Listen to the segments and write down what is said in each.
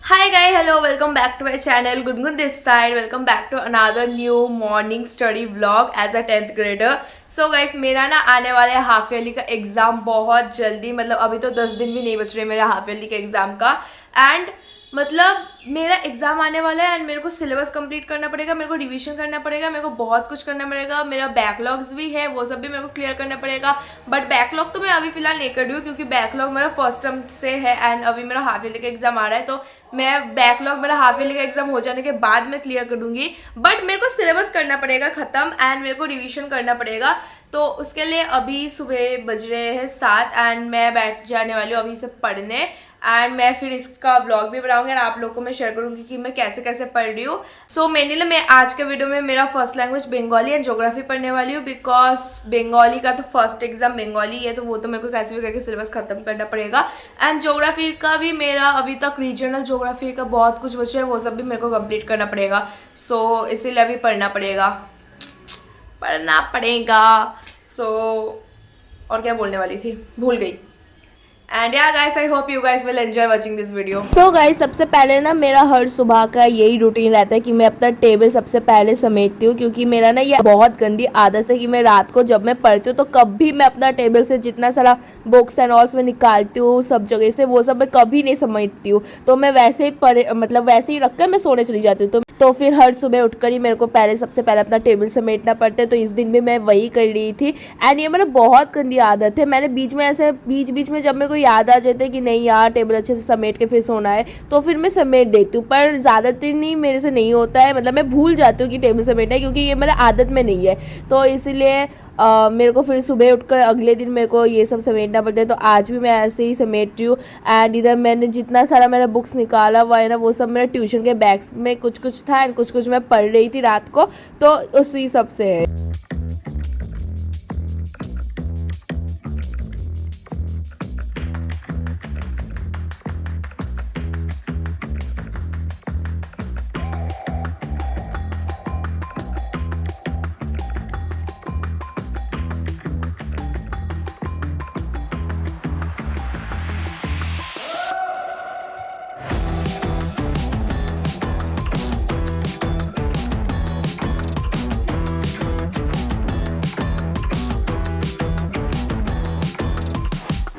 Hi guys, hello, welcome back to my channel. Good this side. Welcome back to another new morning study vlog as a 10th grader. So guys, मेरा ना आने वाला है half yearly का exam बहुत जल्दी, मतलब अभी तो 10 दिन भी नहीं बच रहे मेरे हाफ ईयरली के एग्जाम का। एंड मतलब मेरा एग्जाम आने वाला है एंड मेरे को सिलेबस कंप्लीट करना पड़ेगा, मेरे को रिवीजन करना पड़ेगा, मेरे को बहुत कुछ करना पड़ेगा। मेरा बैकलॉग्स भी है, वो सब भी मेरे को क्लियर करना पड़ेगा। बट बैकलॉग तो मैं अभी फिलहाल नहीं कर रही हूँ क्योंकि बैकलॉग मेरा फर्स्ट टर्म से है एंड अभी मेरा हाफ ईयरली का एग्जाम आ रहा है, तो मैं बैकलॉग मेरा हाफ ईयरली का एग्जाम हो जाने के बाद मैं क्लियर कर दूंगी। बट मेरे को सिलेबस करना पड़ेगा ख़त्म एंड मेरे को रिवीजन करना पड़ेगा। तो उसके लिए अभी सुबह बज रहे हैं 7 एंड मैं बैठ जाने वाली हूँ अभी से पढ़ने। एंड मैं फिर इसका व्लॉग भी बनाऊंगी और आप लोगों को मैं शेयर करूंगी कि मैं कैसे कैसे पढ़ रही हूँ। सो मेनली मैं आज के वीडियो में मेरा first language Bengali and geography पढ़ने वाली हूँ, बिकॉज बंगाली का तो फर्स्ट एग्जाम बंगाली है, तो वो तो मेरे को कैसे भी करके सिलेबस खत्म करना पड़ेगा। एंड ज्योग्राफी का भी मेरा अभी तक रीजनल ज्योग्राफी का बहुत कुछ बचा है, वो सब भी मेरे को कंप्लीट करना पड़ेगा। सो इसीलिए अभी पढ़ना पड़ेगा। सो और क्या बोलने वाली थी, भूल गई। एंड या guys, I hope you guys will enjoy watching this video. So guys, सबसे पहले ना मेरा हर सुबह का यही रूटीन रहता है कि मैं अपना टेबल सबसे पहले समेटती हूँ, क्योंकि मेरा ना ये बहुत गंदी आदत है कि मैं रात को जब मैं पढ़ती हूँ तो कभी मैं अपना टेबल से जितना सारा बुक्स एंड ऑल्स में निकालती हूँ सब जगह से, वो सब मैं कभी नहीं समेटती हूँ। तो मैं वैसे ही वैसे ही रख कर मैं सोने चली जाती हूँ। तो फिर हर सुबह उठकर ही मेरे को सबसे पहले अपना टेबल समेटना पड़ता है, तो इस दिन भी मैं वही कर रही थी। एंड ये मेरा बहुत गंदी आदत है। मैंने बीच में जब मेरे को याद आ जाता है कि नहीं यार टेबल अच्छे से समेट के फिर सोना है, तो फिर मैं समेट देती हूँ, पर ज़्यादातर नहीं मेरे से नहीं होता है। मतलब मैं भूल जाती हूँ कि टेबल समेटना है, क्योंकि ये मेरा आदत में नहीं है। तो इसलिए मेरे को फिर सुबह उठकर अगले दिन मेरे को ये सब समेटना पड़ता है। तो आज भी मैं ऐसे ही समेट रही हूँ। एंड इधर मैंने जितना सारा मेरा बुक्स निकाला हुआ है ना, वो सब मेरा ट्यूशन के बैग्स में कुछ कुछ था एंड कुछ कुछ मैं पढ़ रही थी रात को, तो उसी सब से है।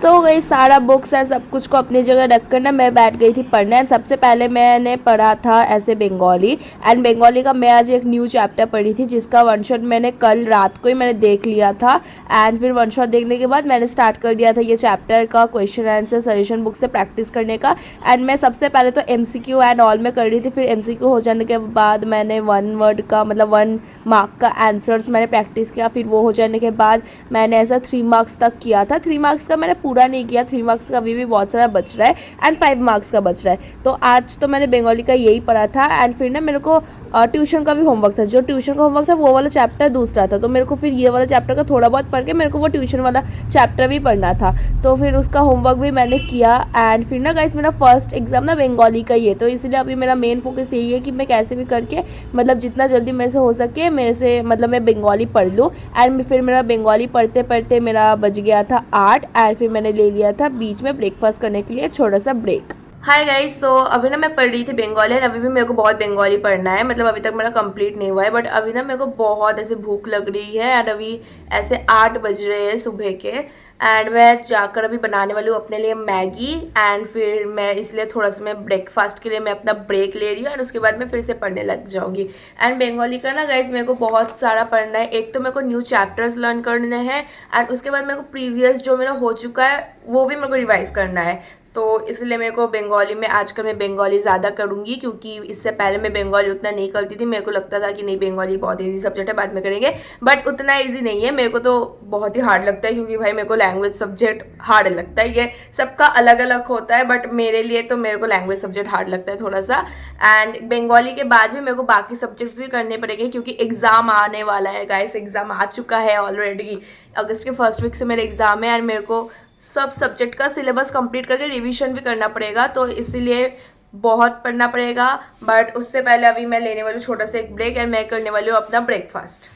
तो गई सारा बुक्स है सब कुछ को अपनी जगह रख कर ना मैं बैठ गई थी पढ़ने। एंड सबसे पहले मैंने पढ़ा था ऐसे बंगाली। एंड बंगाली का मैं आज एक न्यू चैप्टर पढ़ी थी, जिसका वन शॉट मैंने कल रात को ही मैंने देख लिया था। एंड फिर वन शॉट देखने के बाद मैंने स्टार्ट कर दिया था ये चैप्टर का क्वेश्चन आंसर सजेशन बुक से प्रैक्टिस करने का। एंड मैं सबसे पहले तो MCQ एंड ऑल में कर रही थी, फिर MCQ हो जाने के बाद मैंने 1 वर्ड का मतलब 1 मार्क का आंसर्स मैंने प्रैक्टिस किया। फिर वो हो जाने के बाद मैंने ऐसा 3 मार्क्स तक किया था। 3 मार्क्स का मैंने पूरा नहीं किया, 3 मार्क्स का अभी भी बहुत सारा बच रहा है एंड 5 मार्क्स का बच रहा है। तो आज तो मैंने बंगाली का यही पढ़ा था। एंड फिर ना मेरे को ट्यूशन का भी होमवर्क था। जो ट्यूशन का होमवर्क था वो वाला चैप्टर दूसरा था, तो मेरे को फिर ये वाला चैप्टर का थोड़ा बहुत पढ़ के मेरे को वो ट्यूशन वाला चैप्टर भी पढ़ना था। तो फिर उसका होमवर्क भी मैंने किया। एंड फिर ना गाइस मेरा फर्स्ट एग्जाम ना बंगाली का ही है, तो इसलिए अभी मेरा मेन फोकस यही है कि मैं कैसे भी करके मतलब जितना जल्दी मेरे से हो सके मेरे से मतलब मैं बंगाली पढ़ लूँ। एंड फिर मेरा बंगाली पढ़ते पढ़ते मेरा बज गया था 8 एंड फिर मैंने ले लिया था बीच में ब्रेकफास्ट करने के लिए छोटा सा ब्रेक। हाय गाइस, तो अभी ना मैं पढ़ रही थी बंगाली एंड अभी भी मेरे को बहुत बंगाली पढ़ना है, मतलब अभी तक मेरा कंप्लीट नहीं हुआ है। बट अभी ना मेरे को बहुत ऐसे भूख लग रही है एंड अभी ऐसे 8 बज रहे हैं सुबह के। एंड मैं जाकर अभी बनाने वाली हूँ अपने लिए मैगी। एंड फिर मैं इसलिए थोड़ा सा मैं ब्रेकफास्ट के लिए मैं अपना ब्रेक ले रही हूँ एंड उसके बाद मैं फिर से पढ़ने लग जाऊँगी। एंड बंगाली का ना गाइस मेरे को बहुत सारा पढ़ना है। एक तो मेरे को न्यू चैप्टर्स लर्न करने हैं एंड उसके बाद मेरे को प्रीवियस जो मेरा हो चुका है वो भी मेरे को रिवाइज करना है। तो इसलिए मेरे को बंगाली में आजकल मैं बंगाली ज़्यादा करूँगी, क्योंकि इससे पहले मैं बंगाली उतना नहीं करती थी। मेरे को लगता था कि नहीं बंगाली बहुत ईजी सब्जेक्ट है बाद में करेंगे, बट उतना ईजी नहीं है। मेरे को तो बहुत ही हार्ड लगता है, क्योंकि भाई मेरे को लैंग्वेज सब्जेक्ट हार्ड लगता है। ये सबका अलग अलग होता है, बट मेरे लिए तो मेरे को लैंग्वेज सब्जेक्ट हार्ड लगता है थोड़ा सा। एंड बंगाली के बाद भी मेरे को बाकी सब्जेक्ट्स भी करने पड़ेंगे, क्योंकि एग्ज़ाम आने वाला है गाइस। एग्ज़ाम आ चुका है ऑलरेडी, अगस्त के फर्स्ट वीक से मेरा एग्ज़ाम है एंड मेरे को सब सब्जेक्ट का सिलेबस कंप्लीट करके रिवीजन भी करना पड़ेगा, तो इसीलिए बहुत पढ़ना पड़ेगा। बट उससे पहले अभी मैं लेने वाली हूँ छोटा सा एक ब्रेक एंड मैं करने वाली हूँ अपना ब्रेकफास्ट।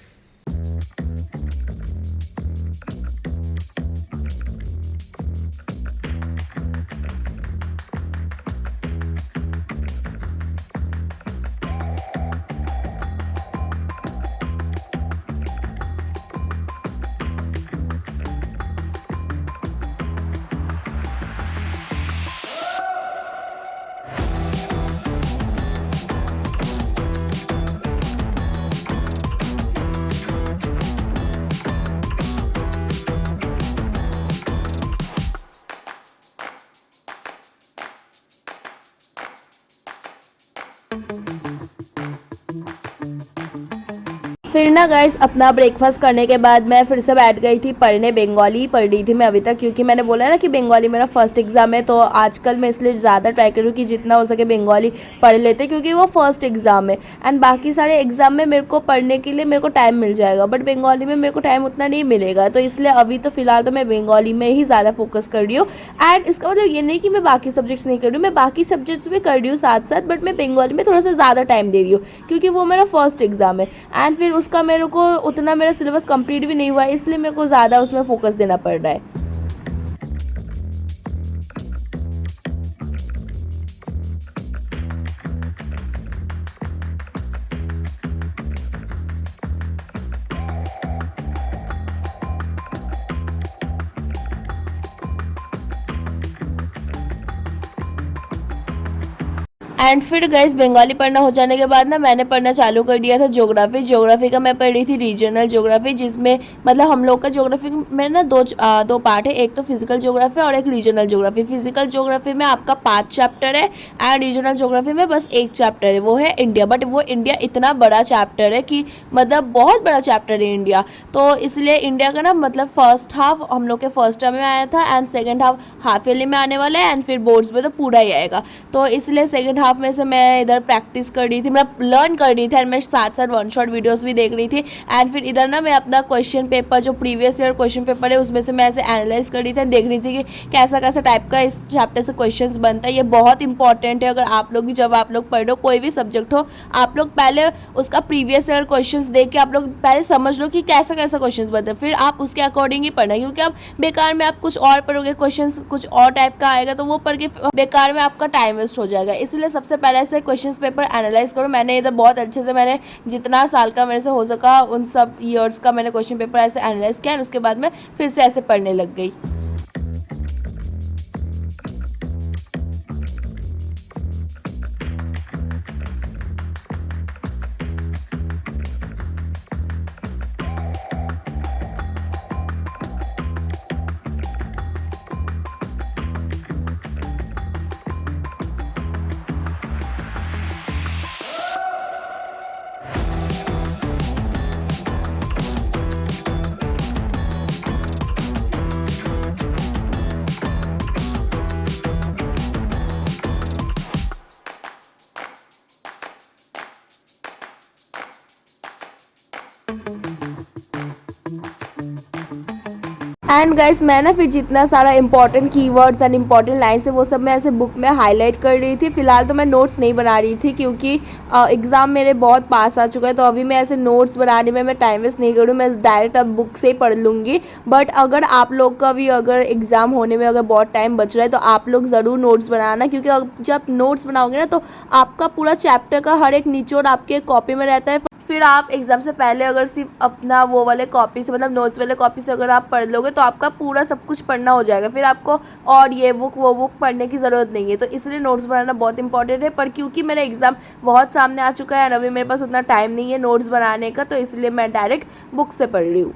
फिर ना गाइस अपना ब्रेकफास्ट करने के बाद मैं फिर से बैठ गई थी पढ़ने। बंगाली पढ़ रही थी मैं अभी तक, क्योंकि मैंने बोला ना कि बंगाली मेरा फर्स्ट एग्ज़ाम है, तो आजकल मैं इसलिए ज़्यादा ट्राई करूँ कि जितना हो सके बंगाली पढ़ लेते, क्योंकि वो फर्स्ट एग्ज़ाम है। एंड बाकी सारे एग्ज़ाम में मेरे को पढ़ने के लिए मेरे को टाइम मिल जाएगा, बट बंगाली में मेरे को टाइम उतना नहीं मिलेगा, तो इसलिए अभी तो फ़िलहाल तो मैं बंगाली में ही ज़्यादा फोकस कर रही हूँ। एंड इसका मतलब ये नहीं कि मैं बाकी सब्जेक्ट्स नहीं कर रही हूँ, मैं बाकी सब्जेक्ट्स भी कर रही हूँ साथ साथ, बट मैं बंगाली में थोड़ा सा ज़्यादा टाइम दे रही हूँ, क्योंकि वो मेरा फर्स्ट एग्ज़ाम है। एंड फिर उसका मेरे को उतना मेरा सिलेबस कंप्लीट भी नहीं हुआ है, इसलिए मेरे को ज़्यादा उसमें फोकस देना पड़ रहा है। एंड फिर गैस बंगाली पढ़ना हो जाने के बाद ना मैंने पढ़ना चालू कर दिया था ज्योग्राफी। ज्योग्राफी का मैं पढ़ रही थी रीजनल ज्योग्राफी, जिसमें मतलब हम लोग का ज्योग्राफी में ना दो पार्ट है, एक तो फिजिकल ज्योग्राफी और एक रीजनल ज्योग्राफी। फिजिकल ज्योग्राफी में आपका 5 चैप्टर है एंड रीजनल ज्योग्राफी में बस एक चैप्टर है, वो है इंडिया। बट वो इंडिया इतना बड़ा चैप्टर है कि मतलब बहुत बड़ा चैप्टर है इंडिया, तो इसलिए इंडिया का ना मतलब फर्स्ट हाफ हम लोग के फर्स्ट टर्म में आया था एंड सेकेंड हाफ ईयरली में आने वाला है, एंड फिर बोर्ड्स में तो पूरा ही आएगा। तो इसलिए सेकेंड हाफ में से मैं इधर प्रैक्टिस कर रही थी, मतलब लर्न कर रही थी, एंड मैं साथ साथ वन शॉट वीडियोस भी देख रही थी। एंड फिर इधर ना मैं अपना क्वेश्चन पेपर जो प्रीवियस ईयर क्वेश्चन पेपर है उसमें से मैं ऐसे एनालाइज कर रही थी, देख रही थी कि कैसा कैसा टाइप का इस चैप्टर से क्वेश्चंस बनता है। ये बहुत इंपॉर्टेंट है, अगर आप लोग भी जब आप लोग पढ़ो कोई भी सब्जेक्ट हो, आप लोग पहले उसका प्रीवियस ईयर क्वेश्चंस देख के आप लोग पहले समझ लो कि कैसा कैसा क्वेश्चंस बनता है, फिर आप उसके अकॉर्डिंग ही पढ़ना, क्योंकि आप बेकार में आप कुछ और पढ़ोगे, क्वेश्चंस कुछ और टाइप का आएगा, तो वो पढ़ के बेकार में आपका टाइम वेस्ट हो जाएगा। इसलिए सबसे पहले से क्वेश्चंस पेपर एनालाइज करो। मैंने इधर बहुत अच्छे से मैंने जितना साल का मेरे से हो सका उन सब ईयर्स का मैंने क्वेश्चन पेपर ऐसे एनालाइज किया, और उसके बाद मैं फिर से ऐसे पढ़ने लग गई। एंड गाइस मैं ना फिर जितना सारा important keywords and important lines है वो सब मैं ऐसे बुक में हाईलाइट कर रही थी। फिलहाल तो मैं नोट्स नहीं बना रही थी, क्योंकि एग्ज़ाम मेरे बहुत पास आ चुका है, तो अभी मैं ऐसे नोट्स बनाने में मैं टाइम वेस्ट नहीं करूँ, मैं डायरेक्ट अब बुक से ही पढ़ लूँगी। बट अगर आप लोग का भी अगर एग्ज़ाम होने में अगर बहुत टाइम बच रहा है तो आप लोग ज़रूर नोट्स बनाना, क्योंकि जब नोट्स बनाओगे ना तो आपका पूरा चैप्टर का हर एक निचोड़ आपके कॉपी में रहता है। फिर आप एग्ज़ाम से पहले अगर सिर्फ अपना वो वाले कॉपी से मतलब नोट्स वाले कॉपी से अगर आप पढ़ लोगे तो आपका पूरा सब कुछ पढ़ना हो जाएगा, फिर आपको और ये बुक वो बुक पढ़ने की ज़रूरत नहीं है। तो इसलिए नोट्स बनाना बहुत इंपॉर्टेंट है। पर क्योंकि मेरा एग्ज़ाम बहुत सामने आ चुका है और अभी मेरे पास उतना टाइम नहीं है नोट्स बनाने का, तो इसलिए मैं डायरेक्ट बुक से पढ़ रही हूँ।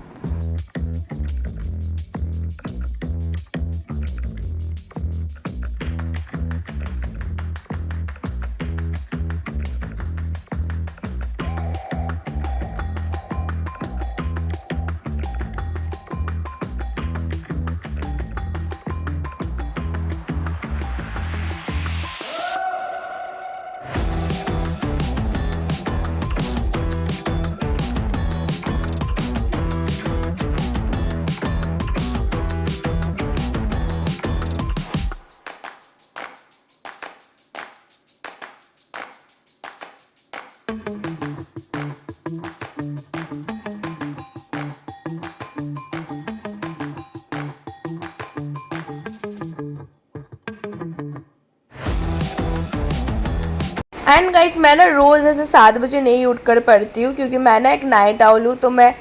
एंड गाइस मैं ना रोज़ ऐसे 7 बजे नहीं उठ कर पढ़ती हूँ, क्योंकि मैं ना एक नाइट आउल हूँ, तो मैं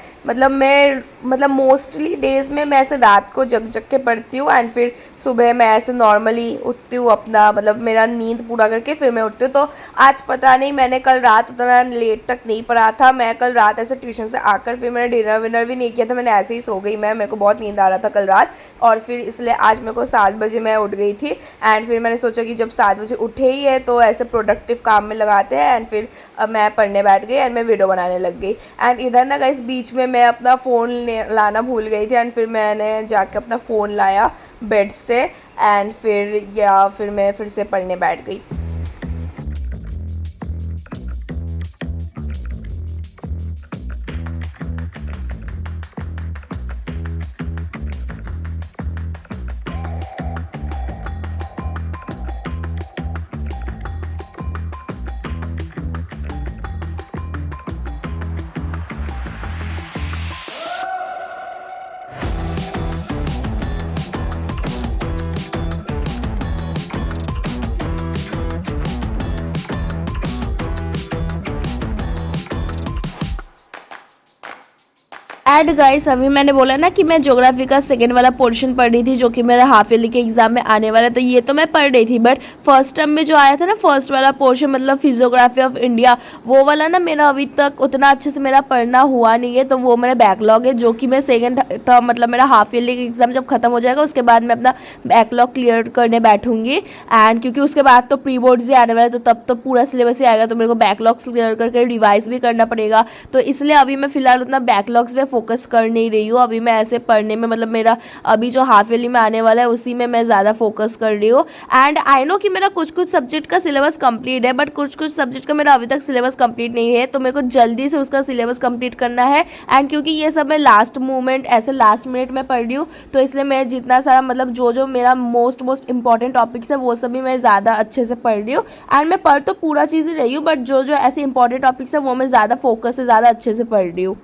मतलब मोस्टली डेज़ में मैं ऐसे रात को जग जग के पढ़ती हूँ एंड फिर सुबह मैं ऐसे नॉर्मली उठती हूँ, अपना मतलब मेरा नींद पूरा करके फिर मैं उठती हूँ। तो आज पता नहीं, मैंने कल रात उतना लेट तक नहीं पढ़ा था। मैं कल रात ऐसे ट्यूशन से आकर फिर मैंने डिनर विनर भी नहीं किया था, मैंने ऐसे ही सो गई। मेरे को बहुत नींद आ रहा था कल रात, और फिर इसलिए आज मेरे को 7 बजे मैं उठ गई थी। एंड फिर मैंने सोचा कि जब 7 बजे उठे ही है तो ऐसे प्रोडक्टिव काम में लगाते हैं। एंड फिर मैं पढ़ने बैठ गई एंड मैं वीडियो बनाने लग गई। एंड इधर ना गाइस बीच में मैं अपना फ़ोन लाना भूल गई थी एंड फिर मैंने जाके अपना फ़ोन लाया बेड से एंड फिर मैं फिर से पढ़ने बैठ गई। एंड गाइस अभी मैंने बोला ना कि मैं ज्योग्राफी का सेकेंड वाला पोर्शन पढ़ रही थी जो कि मेरा हाफ ईयरली के एग्जाम में आने वाला है। तो ये तो मैं पढ़ रही थी, बट फर्स्ट टर्म में जो आया था ना फर्स्ट वाला पोर्शन, मतलब फिजियोग्राफी ऑफ इंडिया, वो वाला ना मेरा अभी तक उतना अच्छे से मेरा पढ़ना हुआ नहीं है। तो वो मेरा बैकलॉग है, जो कि मैं सेकेंड टर्म मतलब मेरा हाफ ईयरली का एग्जाम जब खत्म हो जाएगा उसके बाद मैं अपना बैकलॉग क्लियर करने बैठूंगी। एंड क्योंकि उसके बाद तो प्री बोर्ड्स ही आने वाले, तो तब तो पूरा सिलेबस ही आएगा, तो मेरे को बैकलॉग्स क्लियर करके रिवाइज भी करना पड़ेगा। तो इसलिए अभी मैं फिलहाल उतना बैकलॉग्स पे फोकस कर नहीं रही हूँ। अभी मैं ऐसे पढ़ने में मतलब मेरा अभी जो हाफ ईयरली में आने वाला है उसी में मैं ज़्यादा फोकस कर रही हूँ। एंड आई नो कि मेरा कुछ कुछ सब्जेक्ट का सिलेबस कंप्लीट है, बट कुछ कुछ सब्जेक्ट का मेरा अभी तक सिलेबस कंप्लीट नहीं है, तो मेरे को जल्दी से उसका सिलेबस कंप्लीट करना है। एंड क्योंकि ये सब मैं लास्ट मोमेंट ऐसे लास्ट मिनट में पढ़ रही हूँ, तो इसलिए मैं जितना सारा मतलब जो जो मेरा मोस्ट इंपॉर्टेंट टॉपिक्स है वो सभी मैं ज़्यादा अच्छे से पढ़ रही हूँ। एंड मैं पढ़ तो पूरा चीज़ ही रही हूँ, बट जो जो ऐसे इंपॉर्टेंट टॉपिक्स है वो मैं ज़्यादा फोकस से ज़्यादा अच्छे से पढ़ रही हूँ।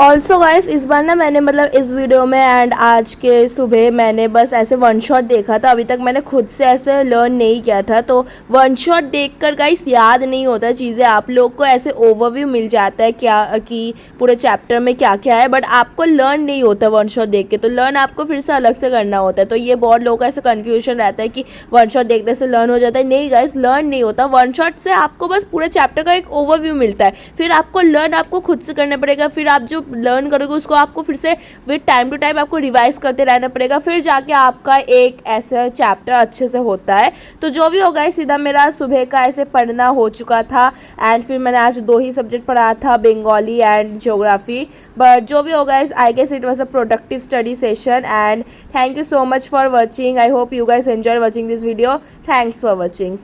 ऑल्सो गाइस इस बार ना मैंने मतलब इस वीडियो में एंड आज के सुबह मैंने बस ऐसे वन शॉट देखा था। अभी तक मैंने खुद से ऐसे लर्न नहीं किया था, तो वन शॉट देखकर गाइस याद नहीं होता चीज़ें, आप लोग को ऐसे ओवरव्यू मिल जाता है क्या कि पूरे चैप्टर में क्या क्या है, बट आपको लर्न नहीं होता वन शॉट देख के। तो लर्न आपको फिर से अलग से करना होता है। तो ये बहुत लोगों का ऐसे कन्फ्यूजन रहता है कि वन शॉट देखने से लर्न हो जाता है। नहीं गाइस, लर्न नहीं होता। वन शॉट से आपको बस पूरे चैप्टर का एक ओवरव्यू मिलता है, फिर आपको लर्न आपको खुद से करना पड़ेगा। फिर आप जो लर्न करोगे उसको आपको फिर से विद टाइम टू टाइम आपको रिवाइज करते रहना पड़ेगा, फिर जाके आपका एक ऐसा चैप्टर अच्छे से होता है। तो जो भी होगा सीधा मेरा सुबह का ऐसे पढ़ना हो चुका था। एंड फिर मैंने आज 2 ही सब्जेक्ट पढ़ा था, बंगाली एंड ज्योग्राफी। बट जो भी होगा I guess it was a productive study session. And thank you so much for watching. I hope you guys enjoy watching this video. Thanks for watching.